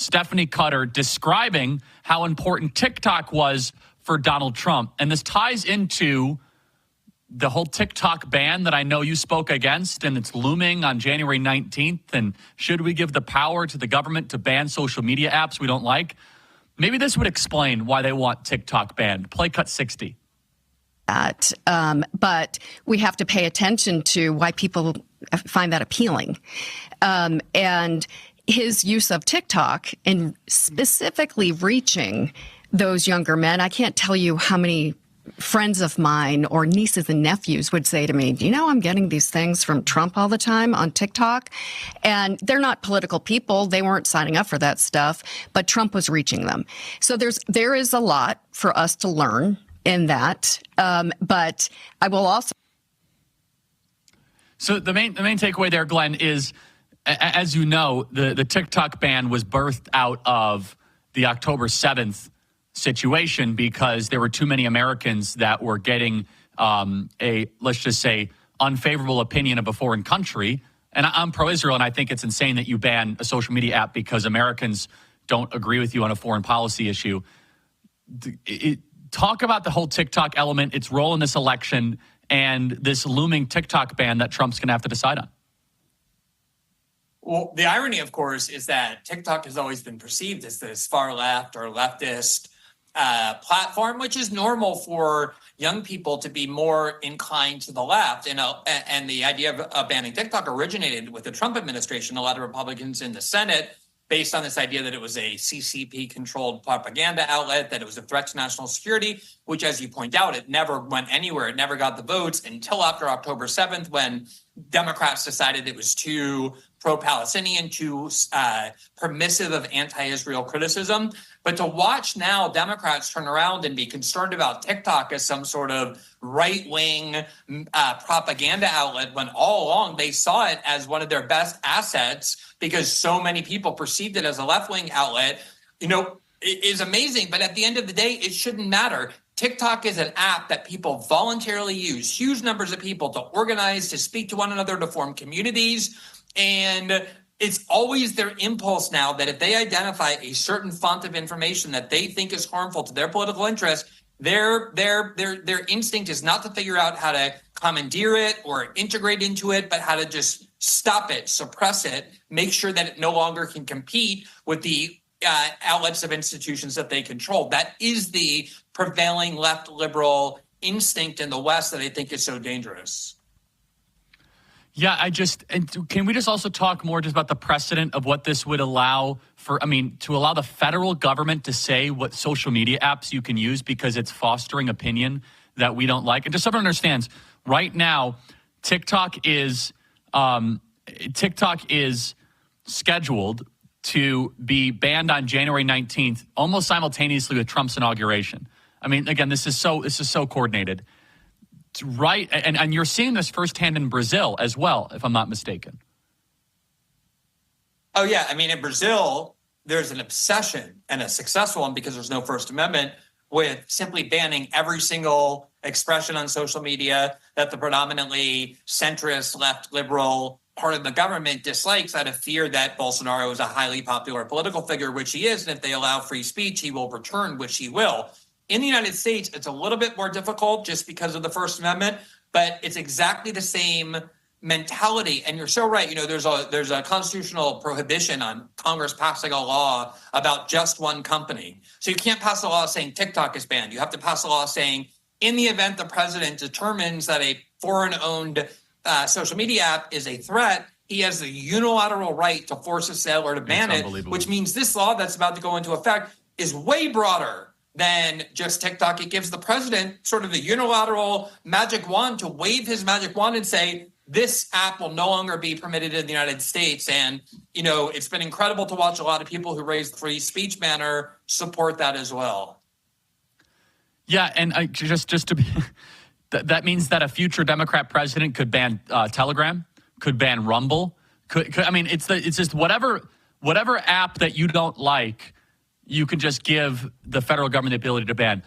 Stephanie Cutter, describing how important TikTok was for Donald Trump. And this ties into the whole TikTok ban that I know you spoke against, and it's looming on January 19th. And should we give the power to the government to ban social media apps we don't like? Maybe this would explain why they want TikTok banned. Play cut 60. But we have to pay attention to why people find that appealing. And his use of TikTok and specifically reaching those younger men, I can't tell you how many friends of mine or nieces and nephews would say to me, do you know I'm getting these things from Trump all the time on TikTok? And they're not political people. They weren't signing up for that stuff, but Trump was reaching them. So there is a lot for us to learn in that. But I will also. So the main takeaway there, Glenn, is, as you know, the TikTok ban was birthed out of the October 7th situation because there were too many Americans that were getting let's just say, unfavorable opinion of a foreign country. And I'm pro-Israel, and I think it's insane that you ban a social media app because Americans don't agree with you on a foreign policy issue. Talk about the whole TikTok element, its role in this election, and this looming TikTok ban that Trump's going to have to decide on. Well, the irony, of course, is that TikTok has always been perceived as this far left or leftist platform, which is normal for young people to be more inclined to the left. And the idea of banning TikTok originated with the Trump administration. A lot of Republicans in the Senate, based on this idea that it was a CCP-controlled propaganda outlet, that it was a threat to national security, which, as you point out, it never went anywhere. It never got the votes until after October 7th, when Democrats decided it was too pro-Palestinian, too permissive of anti-Israel criticism. But to watch now Democrats turn around and be concerned about TikTok as some sort of right-wing propaganda outlet, when all along they saw it as one of their best assets because so many people perceived it as a left-wing outlet, it is amazing. But at the end of the day, it shouldn't matter. TikTok is an app that people voluntarily use, huge numbers of people, to organize, to speak to one another, to form communities. And it's always their impulse now that if they identify a certain font of information that they think is harmful to their political interest, their instinct is not to figure out how to commandeer it or integrate into it, but how to just stop it, suppress it, make sure that it no longer can compete with the outlets of institutions that they control. That is the prevailing left liberal instinct in the West that I think is so dangerous. Yeah, can we just also talk more just about the precedent of what this would allow to allow the federal government to say what social media apps you can use because it's fostering opinion that we don't like? And just so everyone understands, right now, TikTok is scheduled to be banned on January 19th, almost simultaneously with Trump's inauguration. I mean, again, this is so coordinated. Right, and you're seeing this firsthand in Brazil as well, if I'm not mistaken. Oh, yeah. I mean, in Brazil, there's an obsession, and a successful one because there's no First Amendment, with simply banning every single expression on social media that the predominantly centrist, left, liberal part of the government dislikes, out of fear that Bolsonaro is a highly popular political figure, which he is, and if they allow free speech, he will return, which he will. In the United States, it's a little bit more difficult just because of the First Amendment, but it's exactly the same mentality. And you're so right. There's a constitutional prohibition on Congress passing a law about just one company. So you can't pass a law saying TikTok is banned. You have to pass a law saying, in the event the president determines that a foreign-owned social media app is a threat, he has the unilateral right to force a sale or to ban it, which means this law that's about to go into effect is way broader than just TikTok. It gives the president sort of the unilateral magic wand to wave his magic wand and say, this app will no longer be permitted in the United States. And, it's been incredible to watch a lot of people who raise the free speech banner support that as well. Yeah, and just to be, that means that a future Democrat president could ban Telegram, could ban Rumble. It's just whatever app that you don't like, you can just give the federal government the ability to ban.